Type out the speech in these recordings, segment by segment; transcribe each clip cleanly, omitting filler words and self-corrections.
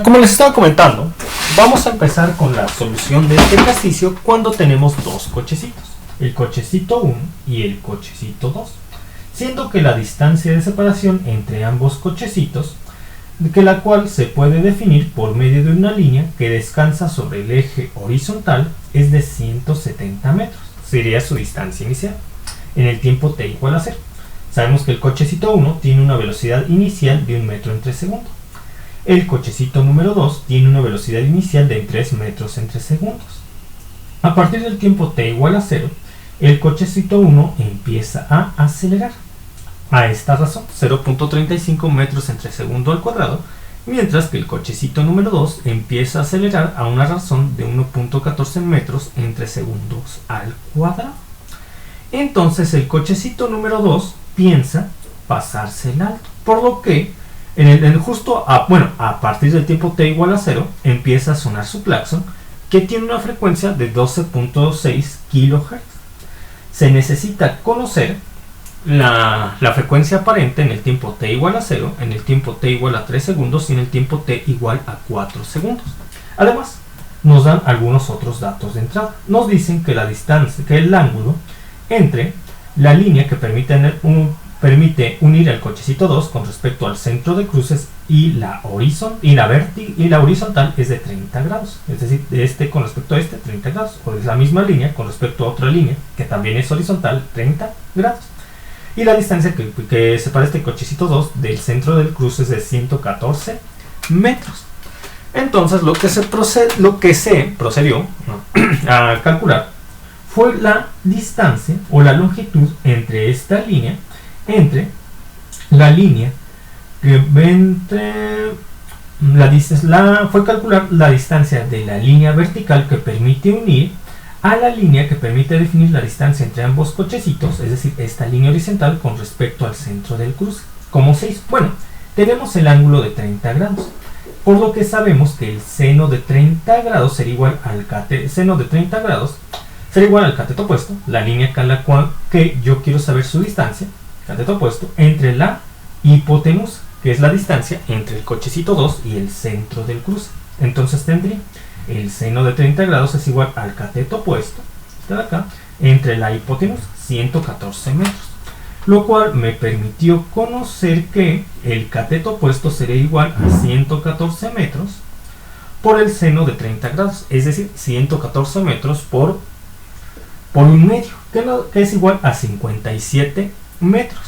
Como les estaba comentando, vamos a empezar con la solución de este ejercicio cuando tenemos dos cochecitos, el cochecito 1 y el cochecito 2, siendo que la distancia de separación entre ambos cochecitos, que la cual se puede definir por medio de una línea que descansa sobre el eje horizontal, es de 170 metros, sería su distancia inicial, en el tiempo t igual a 0. Sabemos que el cochecito 1 tiene una velocidad inicial de 1 metro entre segundo. El cochecito número 2 tiene una velocidad inicial de 3 metros entre segundos. A partir del tiempo t igual a 0, el cochecito 1 empieza a acelerar. A esta razón, 0.35 metros entre segundo al cuadrado, mientras que el cochecito número 2 empieza a acelerar a una razón de 1.14 metros entre segundos al cuadrado. Entonces el cochecito número 2 piensa pasarse el alto, por lo que a partir del tiempo t igual a 0 empieza a sonar su claxon, que tiene una frecuencia de 12.6 kHz. Se necesita conocer la frecuencia aparente en el tiempo t igual a 0, en el tiempo t igual a 3 segundos y en el tiempo t igual a 4 segundos. Además, nos dan algunos otros datos de entrada. Nos dicen que la distancia, que el ángulo entre la línea que permite unir al cochecito 2 con respecto al centro de cruces y la horizontal es de 30 grados, es decir, de este con respecto a este 30 grados, o es la misma línea con respecto a otra línea que también es horizontal 30 grados. Y la distancia que separa este cochecito 2 del centro del cruce es de 114 metros. Entonces lo que se procedió a calcular fue la distancia o la longitud entre esta línea, fue calcular la distancia de la línea vertical que permite unir a la línea que permite definir la distancia entre ambos cochecitos, es decir, esta línea horizontal con respecto al centro del cruce. Tenemos el ángulo de 30 grados, por lo que sabemos que el seno de 30 grados sería igual al cateto opuesto, la línea con la cual que yo quiero saber su distancia, cateto opuesto, entre la hipotenusa, que es la distancia entre el cochecito 2 y el centro del cruce. Entonces tendría el seno de 30 grados es igual al cateto opuesto, este de acá, entre la hipotenusa, 114 metros. Lo cual me permitió conocer que el cateto opuesto sería igual a 114 metros por el seno de 30 grados, es decir, 114 metros por un medio, que es igual a 57 metros.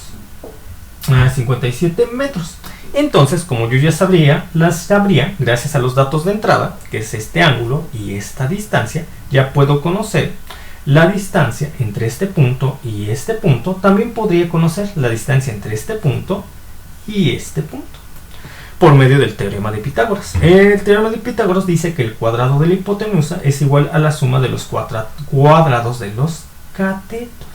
Entonces, como yo ya sabría, gracias a los datos de entrada, que es este ángulo y esta distancia, ya puedo conocer la distancia entre este punto y este punto. También podría conocer la distancia entre este punto y este punto por medio del teorema de Pitágoras. El teorema de Pitágoras dice que el cuadrado de la hipotenusa es igual a la suma de los cuadrados de los catetos.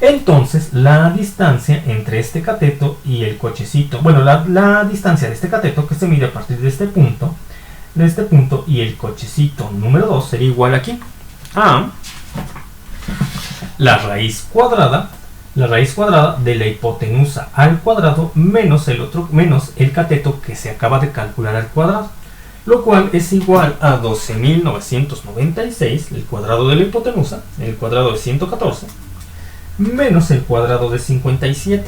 Entonces, la distancia entre este cateto y el cochecito, la distancia de este cateto que se mide a partir de este punto y el cochecito número 2 sería igual aquí a la raíz cuadrada de la hipotenusa al cuadrado menos el cateto que se acaba de calcular al cuadrado, lo cual es igual a 12.996, el cuadrado de la hipotenusa, el cuadrado de 114, menos el cuadrado de 57,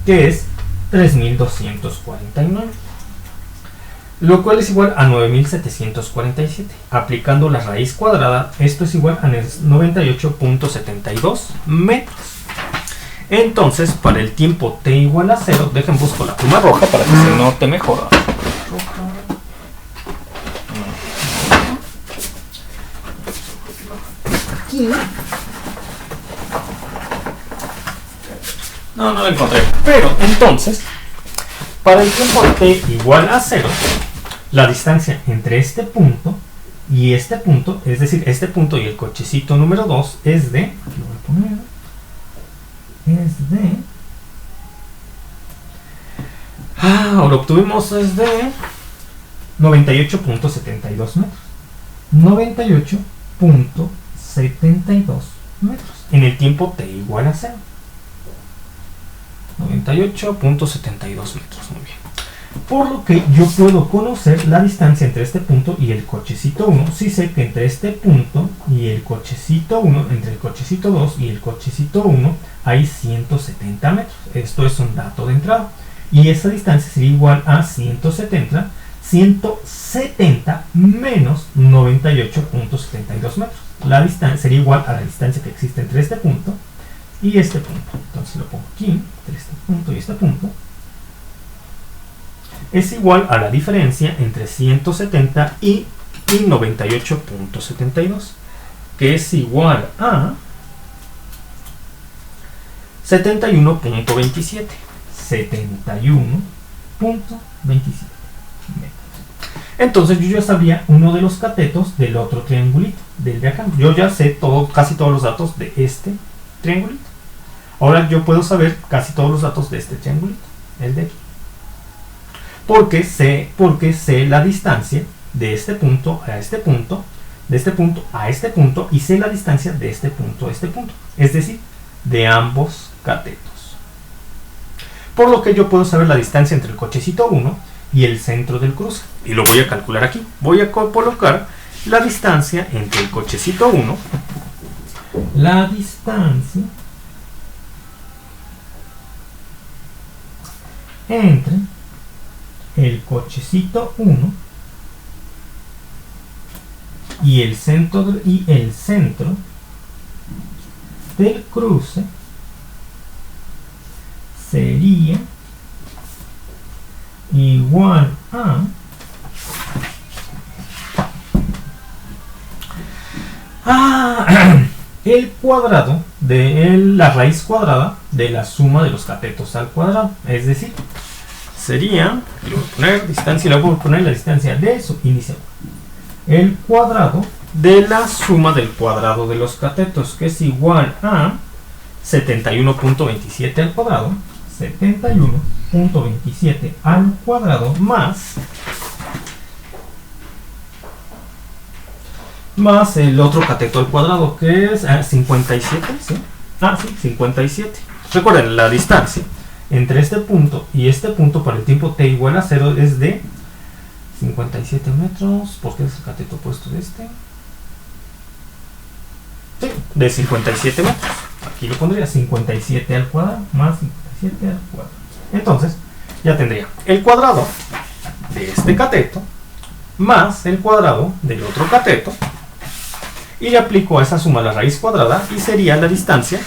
que es 3.249, lo cual es igual a 9.747. Aplicando la raíz cuadrada, esto es igual a 98.72 metros. Entonces, para el tiempo t igual a 0, busco la pluma roja para que se note mejor. Aquí. No la encontré. Pero entonces, para el tiempo t igual a 0, la distancia entre este punto y este punto, es decir, este punto y el cochecito número 2 es de, ahora obtuvimos es de 98.72 metros. 98.72 metros en el tiempo t igual a 0. 98.72 metros, muy bien. Por lo que yo puedo conocer la distancia entre este punto y el cochecito 1, si sé que entre este punto y el cochecito 1, entre el cochecito 2 y el cochecito 1, hay 170 metros. Esto es un dato de entrada. Y esa distancia sería igual a 170 menos 98.72 metros. La distancia sería igual a la distancia que existe entre este punto y este punto. Entonces lo pongo aquí, entre este punto y este punto. Es igual a la diferencia entre 170 y 98.72, que es igual a 71.27. 71.27 metros. Entonces yo ya sabría uno de los catetos del otro triangulito, del de acá. Yo ya sé casi todos los datos de este triangulito. Ahora yo puedo saber casi todos los datos de este triangulito, el de aquí. Porque sé la distancia de este punto a este punto, de este punto a este punto, y sé la distancia de este punto a este punto. Es decir, de ambos catetos. Por lo que yo puedo saber la distancia entre el cochecito 1 y el centro del cruce. Y lo voy a calcular aquí. Voy a colocar la distancia entre el cochecito 1, la distancia entre el cochecito 1 y el centro del cruce sería igual a el cuadrado de la raíz cuadrada de la suma de los catetos al cuadrado. Es decir, sería, le voy a poner distancia y le voy a poner la distancia de su índice, el cuadrado de la suma del cuadrado de los catetos, que es igual a 71.27 al cuadrado, 71.27 al cuadrado más el otro cateto al cuadrado, que es 57, ¿sí? Sí, 57. Recuerden, la distancia entre este punto y este punto para el tiempo t igual a 0 es de 57 metros, porque es el cateto opuesto de este. Sí, de 57 metros. Aquí lo pondría 57 al cuadrado más 57 al cuadrado. Entonces, ya tendría el cuadrado de este cateto más el cuadrado del otro cateto. Y le aplico a esa suma la raíz cuadrada y sería la distancia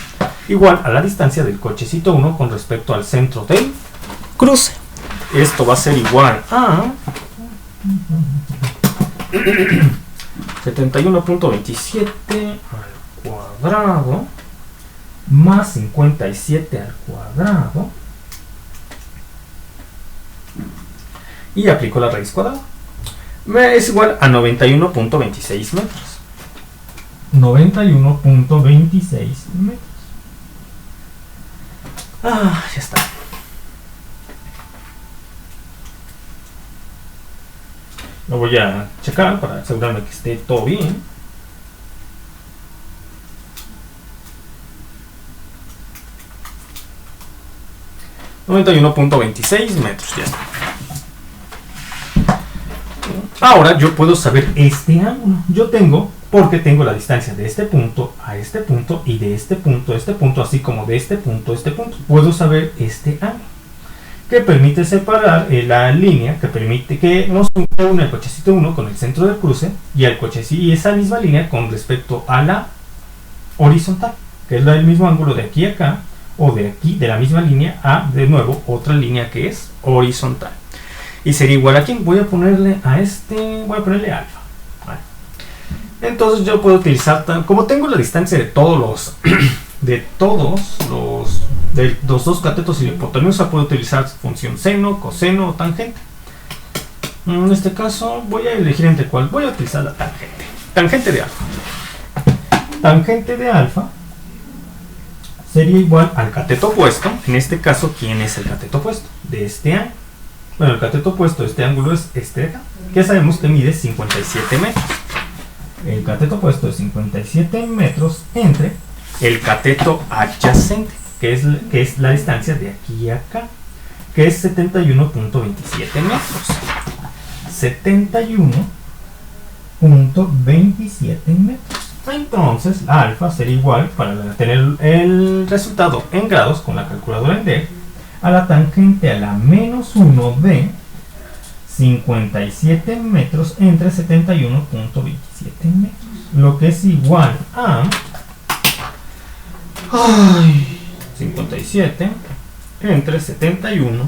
igual a la distancia del cochecito 1 con respecto al centro del cruce. Esto va a ser igual a 71.27 al cuadrado más 57 al cuadrado y aplico la raíz cuadrada. Es igual a 91.26 metros. 91.26 metros. Ya está. Lo voy a checar para asegurarme que esté todo bien. .26 metros, ya está. Ahora yo puedo saber este ángulo. Porque tengo la distancia de este punto a este punto y de este punto a este punto, así como de este punto a este punto. Puedo saber este ángulo, que permite separar la línea, que permite que nos une el cochecito 1 con el centro del cruce y esa misma línea con respecto a la horizontal, que es el mismo ángulo de aquí a acá, o de aquí, de la misma línea a, de nuevo, otra línea que es horizontal. Y sería igual a ¿quién? Voy a ponerle a voy a ponerle alfa. Vale. Entonces yo puedo utilizar, como tengo la distancia de todos los dos catetos y la hipotenusa, puedo utilizar función seno, coseno o tangente. En este caso voy a elegir entre cuál. Voy a utilizar la tangente. Tangente de alfa. Tangente de alfa sería igual al cateto opuesto. En este caso, ¿quién es el cateto opuesto? De este ángulo. Bueno, el cateto opuesto de este ángulo es este de acá, que sabemos que mide 57 metros. El cateto opuesto es 57 metros entre el cateto adyacente, que es la distancia de aquí a acá. que es 71.27 metros. 71.27 metros. Entonces, alfa será igual, para tener el resultado en grados con la calculadora en D, a la tangente a la menos 1 de 57 metros entre 71.27 metros. Lo que es igual a 57 entre 71.27.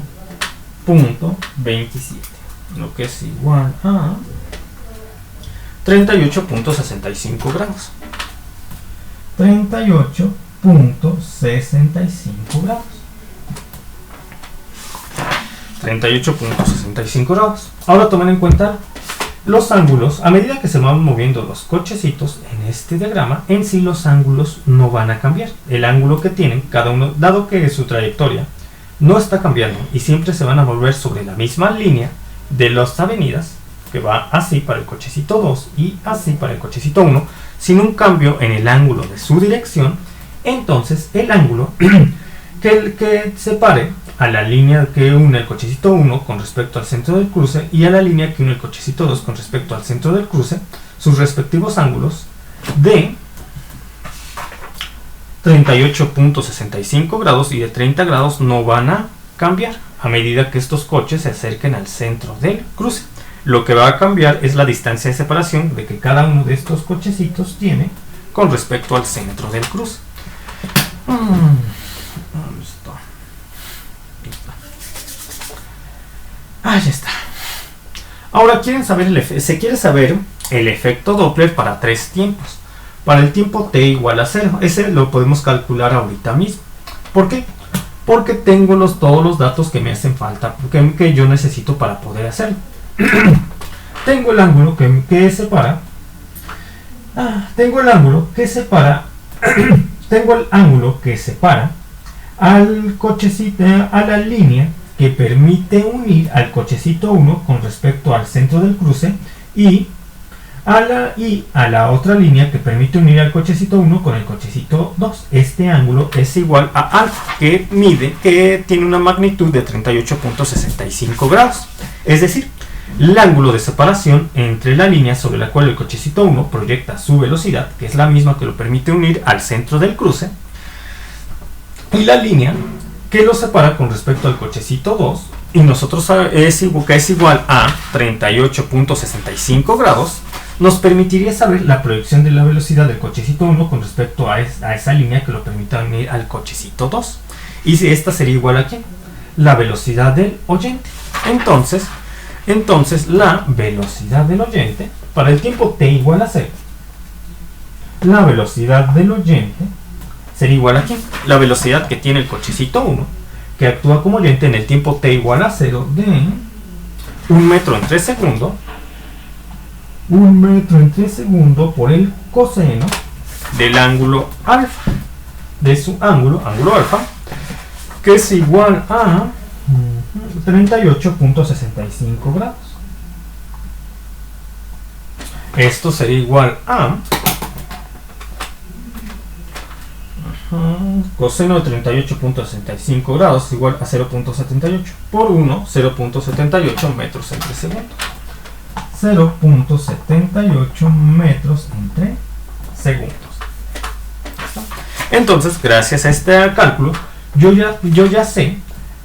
Lo que es igual a 38.65 grados. 38.65 grados. 38.65 grados. Ahora tomen en cuenta los ángulos. A medida que se van moviendo los cochecitos en este diagrama, en sí los ángulos no van a cambiar. El ángulo que tienen cada uno, dado que su trayectoria no está cambiando y siempre se van a volver sobre la misma línea de las avenidas, que va así para el cochecito 2 y así para el cochecito 1, sin un cambio en el ángulo de su dirección, entonces el ángulo que separe a la línea que une el cochecito 1 con respecto al centro del cruce y a la línea que une el cochecito 2 con respecto al centro del cruce, sus respectivos ángulos de 38.65 grados y de 30 grados no van a cambiar a medida que estos coches se acerquen al centro del cruce. Lo que va a cambiar es la distancia de separación de que cada uno de estos cochecitos tiene con respecto al centro del cruce. Ya está. Ahora se quiere saber el efecto Doppler para tres tiempos. Para el tiempo t igual a 0. Ese lo podemos calcular ahorita mismo. ¿Por qué? Porque tengo todos los datos que me hacen falta, que yo necesito para poder hacerlo. Tengo el ángulo que separa. Tengo el ángulo que separa. Tengo el ángulo que separa al cochecito, a la línea que permite unir al cochecito 1 con respecto al centro del cruce y a la otra línea que permite unir al cochecito 1 con el cochecito 2. Este ángulo es igual a alfa, que tiene una magnitud de 38.65 grados. Es decir, el ángulo de separación entre la línea sobre la cual el cochecito 1 proyecta su velocidad, que es la misma que lo permite unir al centro del cruce, y la línea que lo separa con respecto al cochecito 2, y nosotros que es igual a 38.65 grados, nos permitiría saber la proyección de la velocidad del cochecito 1 con respecto a esa línea que lo permita unir al cochecito 2. Y si esta sería igual a ¿qué? La velocidad del oyente. Entonces la velocidad del oyente, para el tiempo t igual a 0, la velocidad del oyente sería igual a ¿qué? La velocidad que tiene el cochecito 1, que actúa como oyente en el tiempo t igual a 0 de 1 metro en 3 segundos. 1 metro en 3 segundos por el coseno del ángulo alfa, de su ángulo alfa, que es igual a 38.65 grados. Esto sería igual a coseno de 38.65 grados igual a 0.78 por 1, 0.78 metros entre segundos. 0.78 metros entre segundos. Entonces, gracias a este cálculo, yo ya sé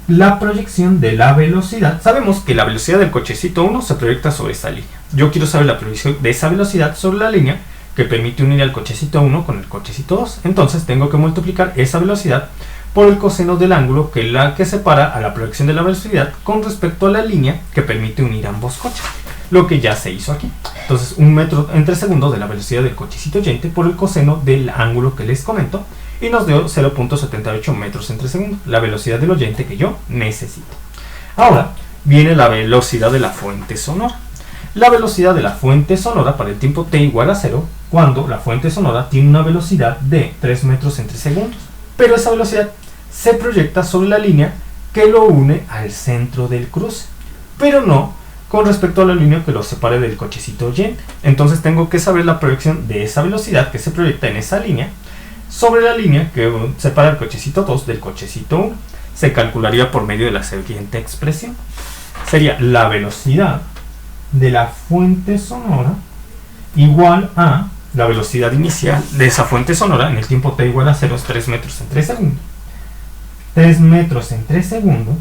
la proyección de la velocidad. Sabemos que la velocidad del cochecito 1 se proyecta sobre esta línea. Yo quiero saber la proyección de esa velocidad sobre la línea que permite unir al cochecito 1 con el cochecito 2. Entonces tengo que multiplicar esa velocidad por el coseno del ángulo que separa a la proyección de la velocidad con respecto a la línea que permite unir ambos coches. Lo que ya se hizo aquí. Entonces 1 metro entre segundos de la velocidad del cochecito oyente por el coseno del ángulo que les comento, y nos dio 0.78 metros entre segundos, la velocidad del oyente que yo necesito. Ahora viene la velocidad de la fuente sonora. La velocidad de la fuente sonora para el tiempo t igual a 0, cuando la fuente sonora tiene una velocidad de 3 metros entre segundos, pero esa velocidad se proyecta sobre la línea que lo une al centro del cruce, pero no con respecto a la línea que lo separe del cochecito oyente. Entonces tengo que saber la proyección de esa velocidad que se proyecta en esa línea sobre la línea que separa el cochecito 2 del cochecito 1. se calcularía por medio de la siguiente expresión. Sería la velocidad de la fuente sonora igual a la velocidad inicial de esa fuente sonora en el tiempo t igual a 0 es 3 metros en 3 segundos. 3 metros en 3 segundos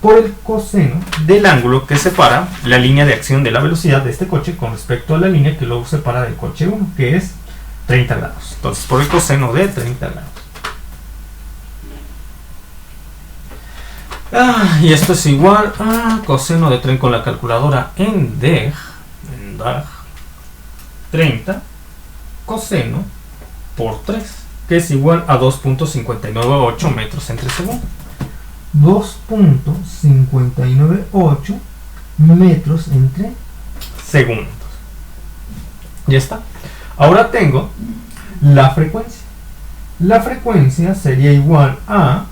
por el coseno del ángulo que separa la línea de acción de la velocidad de este coche con respecto a la línea que lo separa del coche 1, que es 30 grados. Entonces, por el coseno de 30 grados. Y esto es igual a coseno de 30 con la calculadora en DEG 30 coseno por 3, que es igual a 2.598 metros en 3 segundos. 2.598 metros en 3 segundos. Ya está. Ahora tengo la frecuencia. La frecuencia sería igual a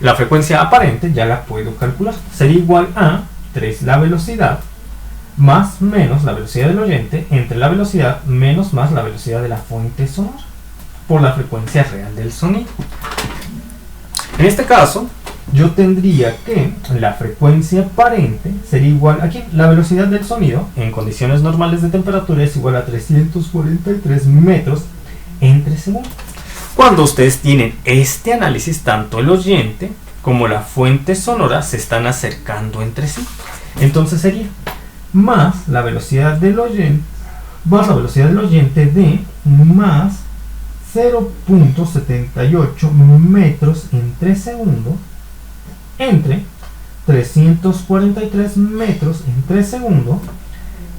la frecuencia aparente, ya la puedo calcular. Sería igual a 3 la velocidad más menos la velocidad del oyente entre la velocidad menos más la velocidad de la fuente sonora por la frecuencia real del sonido. En este caso, yo tendría que la frecuencia aparente sería igual a ¿qué? La velocidad del sonido en condiciones normales de temperatura es igual a 343 metros en 3 segundos. Cuando ustedes tienen este análisis, tanto el oyente como la fuente sonora se están acercando entre sí. Entonces sería más la velocidad del oyente de más 0.78 metros en 3 segundos entre 343 metros en 3 segundos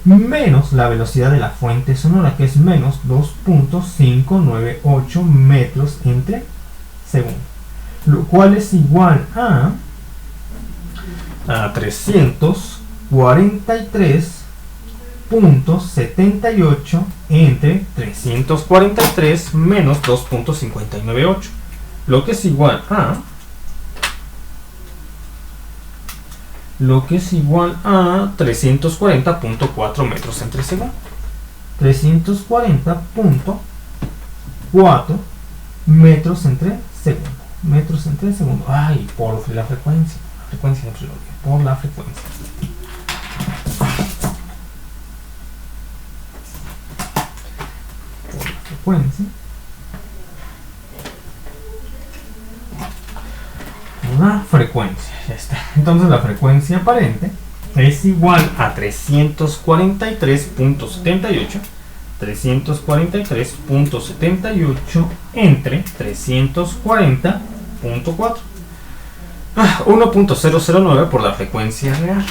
menos la velocidad de la fuente sonora, que es menos 2.598 metros en 3 segundos, lo cual es igual a 343.78 entre 343 menos 2.598, lo que es igual a 340.4 metros en 3 segundos. 340.4 metros en 3 segundos. Metros en 3 segundos. Ay, por la frecuencia. La frecuencia, por la frecuencia. Por la frecuencia. La frecuencia, ya está. Entonces la frecuencia aparente es igual a 343.78 entre 340.4 1.009 por la frecuencia real.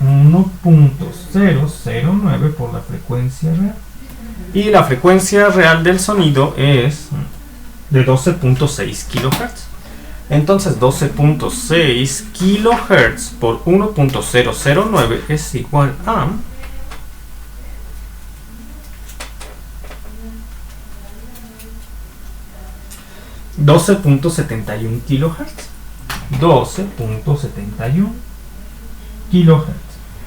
1.009 por la frecuencia real. Y la frecuencia real del sonido es de 12.6 kHz. Entonces 12.6 kHz por 1.009 es igual a 12.71 kHz. 12.71 kHz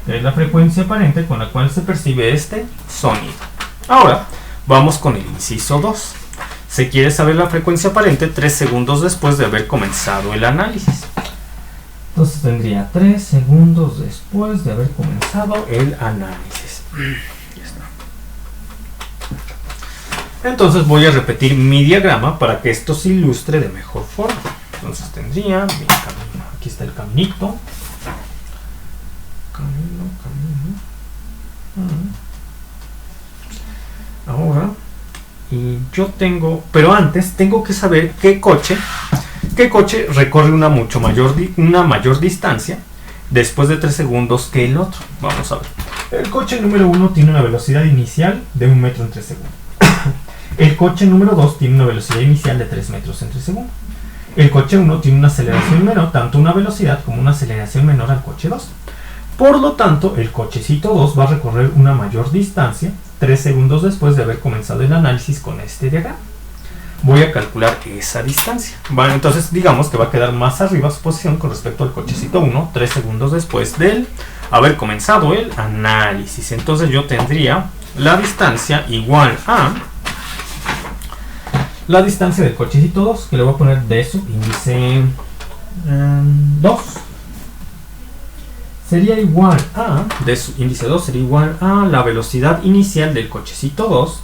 es la frecuencia aparente con la cual se percibe este sonido. Ahora vamos con el inciso 2. Se quiere saber la frecuencia aparente 3 segundos después de haber comenzado el análisis. Entonces tendría 3 segundos después de haber comenzado el análisis. Ya está. Entonces voy a repetir mi diagrama para que esto se ilustre de mejor forma. Entonces tendría mi camino. Aquí está el caminito. Ahora, y yo tengo, pero antes tengo que saber qué coche recorre una mayor distancia después de 3 segundos que el otro. Vamos a ver. El coche número 1 tiene una velocidad inicial de 1 metro en 3 segundos. El coche número 2 tiene una velocidad inicial de 3 metros en 3 segundos. El coche 1 tiene una aceleración menor, tanto una velocidad como una aceleración menor al coche 2. Por lo tanto, el cochecito 2 va a recorrer una mayor distancia 3 segundos después de haber comenzado el análisis con este diagrama. Voy a calcular esa distancia. Bueno, entonces digamos que va a quedar más arriba su posición con respecto al cochecito 1 3 segundos después de haber comenzado el análisis. Entonces yo tendría la distancia igual a la distancia del cochecito 2, que le voy a poner de subíndice 2 sería igual a, de su índice 2 sería igual a la velocidad inicial del cochecito 2,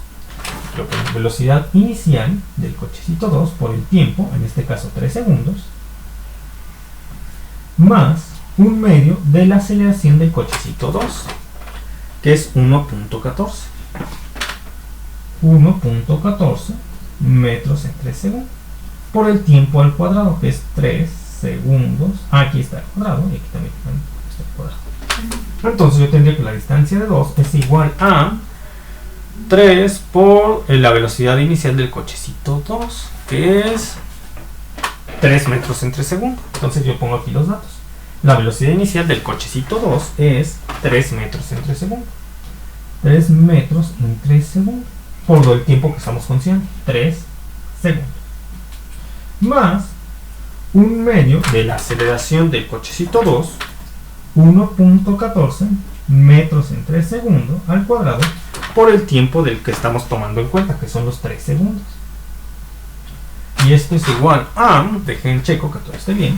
velocidad inicial del cochecito 2 por el tiempo, en este caso 3 segundos, más un medio de la aceleración del cochecito 2, que es 1.14. 1.14 metros en 3 segundos por el tiempo al cuadrado, que es 3 segundos. Aquí está el cuadrado y aquí también está el cuadrado. Entonces yo tendría que la distancia de 2 es igual a 3 por la velocidad inicial del cochecito 2, que es 3 metros en 3 segundos. Entonces yo pongo aquí los datos. La velocidad inicial del cochecito 2 es 3 metros en 3 segundos. 3 metros en 3 segundos. Por el tiempo que estamos considerando. 3 segundos. Más un medio de la aceleración del cochecito 2. 1.14 metros en 3 segundos al cuadrado. Por el tiempo del que estamos tomando en cuenta, que son los 3 segundos. Y esto es igual a, dejen checo que todo esté bien,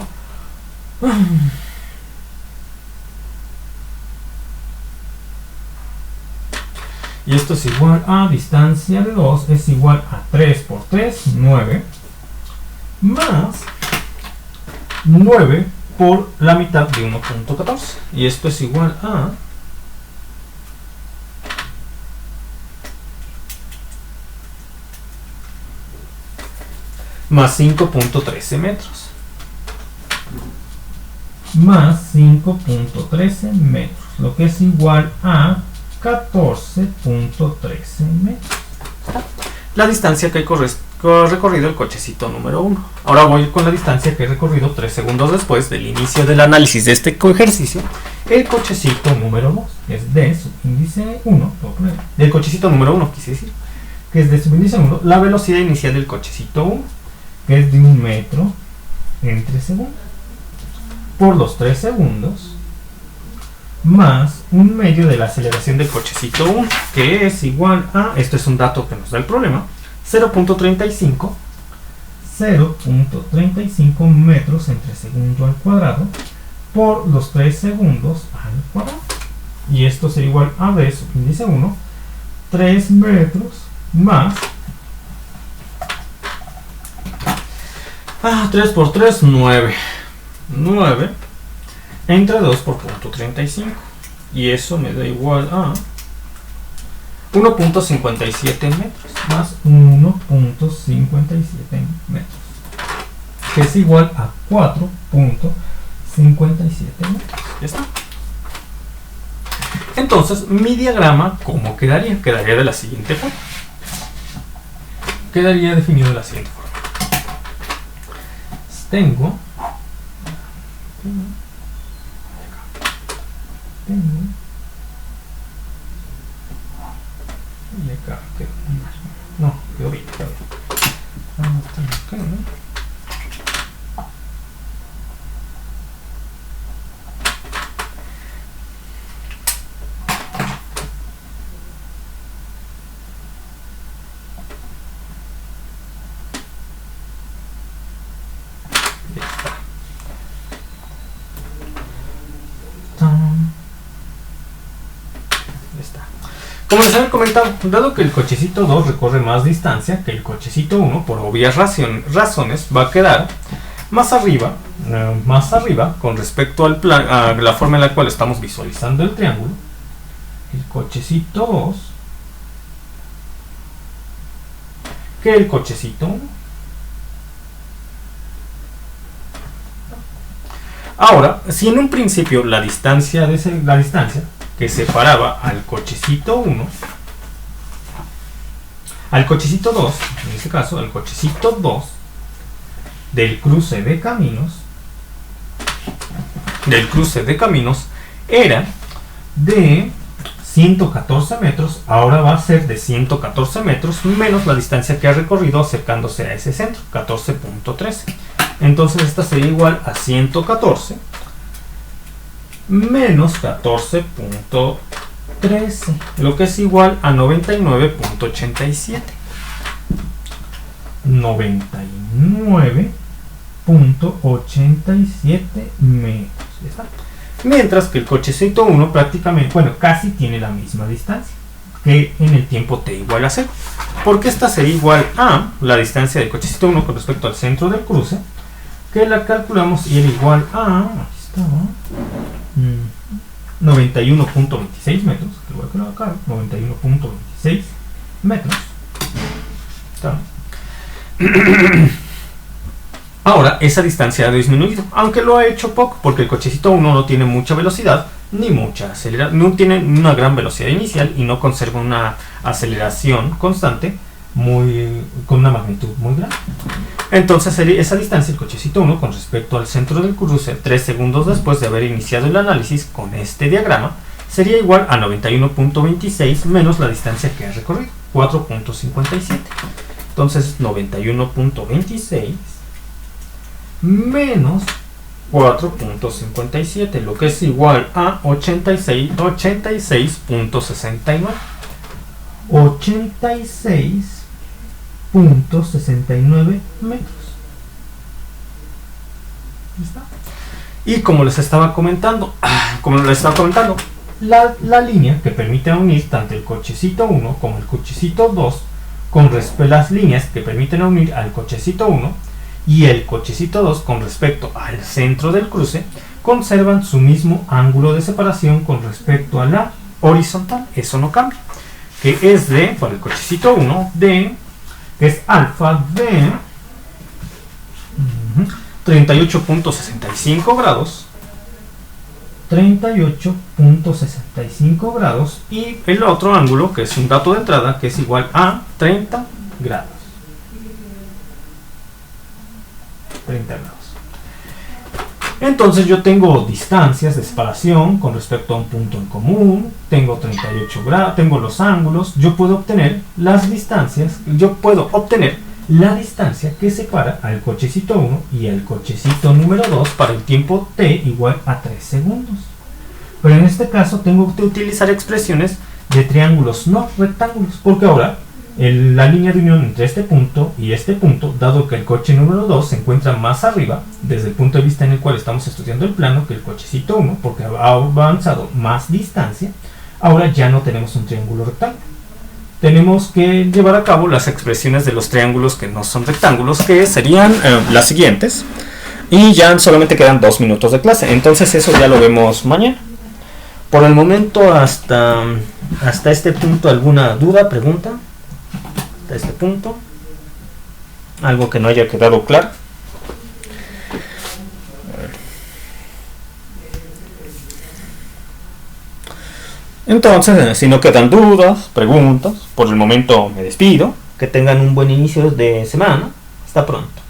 y esto es igual a distancia de 2 es igual a 3 por 3, 9, más 9 por la mitad de 1.14, y esto es igual a más 5.13 metros. Más 5.13 metros, lo que es igual a 14.13 metros. La distancia que ha recorrido el cochecito número 1. Ahora voy con la distancia que he recorrido 3 segundos después del inicio del análisis de este ejercicio. El cochecito número 2, que es de su índice 1, del cochecito número 1, quise decir, que es de su índice 1, la velocidad inicial del cochecito 1, que es de 1 metro en 3 segundos, por los 3 segundos, más un medio de la aceleración del cochecito 1, que es igual a, esto es un dato que nos da el problema, 0.35 metros en 3 segundos al cuadrado, por los 3 segundos al cuadrado. Y esto sería igual a de su índice 1, 3 metros más 3 por 3, 9. 9 entre 2 por punto 35. Y eso me da igual a 1.57 metros más 1.57 metros. Que es igual a 4.57 metros. Ya está. Entonces, mi diagrama, ¿cómo quedaría? Quedaría de la siguiente forma. Quedaría definido de la siguiente forma. Tengo y acá quedó mal. No, quedó bien, quedó bien. Como les había comentado, dado que el cochecito 2 recorre más distancia que el cochecito 1, por obvias razones, va a quedar más arriba con respecto al plan, a la forma en la cual estamos visualizando el triángulo. El cochecito 2 que el cochecito 1. Ahora, si en un principio la distancia que separaba al cochecito 1, al cochecito 2, en este caso al cochecito 2 del cruce de caminos era de 114 metros, ahora va a ser de 114 metros menos la distancia que ha recorrido acercándose a ese centro, 14.13. Entonces esta sería igual a 114 menos 14.13, lo que es igual a 99.87. 99.87 87 metros. ¿Ya está? Mientras que el cochecito 1 prácticamente, bueno, casi tiene la misma distancia, que en el tiempo t igual a 0. Porque esta sería igual a la distancia del cochecito 1 con respecto al centro del cruce, que la calculamos y era igual a, aquí estaba, 91.26 metros, que voy a colocar acá, 91.26 metros. ¿Está? Ahora, esa distancia ha disminuido, aunque lo ha hecho poco, porque el cochecito 1 no tiene mucha velocidad, ni mucha aceleración, no tiene una gran velocidad inicial y no conserva una aceleración constante con una magnitud muy grande. Entonces, esa distancia, el cochecito 1, con respecto al centro del cruce, 3 segundos después de haber iniciado el análisis con este diagrama, sería igual a 91.26 menos la distancia que ha recorrido, 4.57. Entonces, 91.26 menos 4.57, lo que es igual a 86.69. 86.69 metros. ¿Está? Y como les estaba comentando, la línea que permite unir tanto el cochecito 1 como el cochecito 2, con respecto a las líneas que permiten unir al cochecito 1 y el cochecito 2 con respecto al centro del cruce, conservan su mismo ángulo de separación con respecto a la horizontal. Eso no cambia, que es de, para el cochecito 1, que es alfa de 38.65 grados, 38.65 grados, y el otro ángulo, que es un dato de entrada, que es igual a 30 grados. 30 grados. Entonces yo tengo distancias de separación con respecto a un punto en común, tengo 38 grados, tengo los ángulos, yo puedo obtener las distancias, yo puedo obtener la distancia que separa al cochecito 1 y al cochecito número 2 para el tiempo t igual a 3 segundos. Pero en este caso tengo que utilizar expresiones de triángulos, no rectángulos, porque ahora la línea de unión entre este punto y este punto, dado que el coche número 2 se encuentra más arriba, desde el punto de vista en el cual estamos estudiando el plano, que el cochecito 1, porque ha avanzado más distancia, ahora ya no tenemos un triángulo rectángulo. Tenemos que llevar a cabo las expresiones de los triángulos que no son rectángulos, que serían las siguientes, y ya solamente quedan 2 minutos de clase, entonces eso ya lo vemos mañana. Por el momento, hasta este punto, ¿alguna duda, pregunta? Hasta este punto, algo que no haya quedado claro. Entonces, si no quedan dudas, preguntas, por el momento me despido. Que tengan un buen inicio de semana. Hasta pronto.